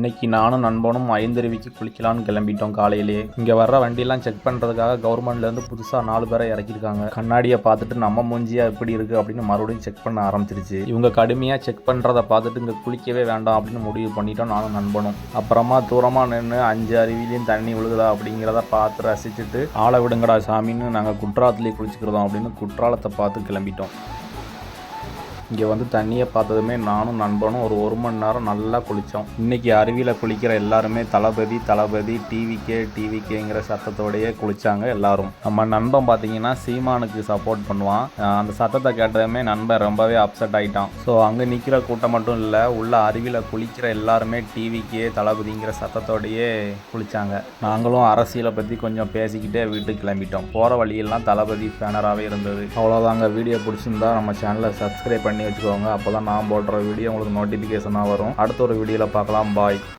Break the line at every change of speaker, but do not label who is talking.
இன்னைக்கு நானும் நண்பனும் ஐந்தருவிக்கு குளிக்கலான்னு கிளம்பிட்டோம். காலையிலேயே இங்கே வர்ற வண்டியெல்லாம் செக் பண்ணுறதுக்காக கவர்மெண்ட்லேருந்து புதுசாக 4 பேரை இறக்கியிருக்காங்க. கண்ணாடியை பார்த்துட்டு நம்ம மூஞ்சியா எப்படி இருக்குது அப்படின்னு மறுபடியும் செக் பண்ண ஆரம்பிச்சிருச்சு. இவங்க கடுமையாக செக் பண்ணுறதை பார்த்துட்டு இங்கே குளிக்கவே வேண்டாம் அப்படின்னு முடிவு பண்ணிட்டோம் நானும் நண்பனும். அப்புறமா தூரமாக நின்று 5 அருவிலையும் தண்ணி விழுகுதா அப்படிங்கிறத பார்த்து ரசிச்சுட்டு ஆளை விடுங்கடா சாமின்னு நாங்கள் குற்றாலத்துலேயே குளிச்சுக்கிறோம் அப்படின்னு குற்றாலத்தை பார்த்து கிளம்பிட்டோம். இங்கே வந்து தண்ணியை பார்த்ததுமே நானும் நண்பனும் ஒரு மணி நேரம் நல்லா குளித்தோம். இன்றைக்கி அருவியில் குளிக்கிற எல்லாருமே தளபதி டிவிகேங்கிற சத்தத்தோடையே குளித்தாங்க எல்லாரும். நம்ம நண்பன் பார்த்தீங்கன்னா சீமானுக்கு சப்போர்ட் பண்ணுவான். அந்த சத்தத்தை கேட்டதுமே நண்பன் ரொம்பவே அப்செட் ஆகிட்டான். ஸோ அங்கே நிற்கிற கூட்டம் மட்டும் இல்லை, உள்ள அருவியில் குளிக்கிற எல்லாருமே டிவிகே தளபதிங்கிற சத்தத்தோடையே குளித்தாங்க. நாங்களும் அரசியலை பற்றி கொஞ்சம் பேசிக்கிட்டே வீட்டுக்கு கிளம்பிட்டோம். போகிற வழியெல்லாம் தளபதி ஃபேனராகவே இருந்தது. அவ்வளோதாங்க. வீடியோ பிடிச்சிருந்தா நம்ம சேனலை சப்ஸ்கிரைப் பண்ணி வச்சுக்கோங்க. அப்போ தான் நான் போடுற வீடியோ உங்களுக்கு நோட்டிஃபிகேஷனாக வரும். அடுத்த ஒரு வீடியோவில் பார்க்கலாம். பாய்.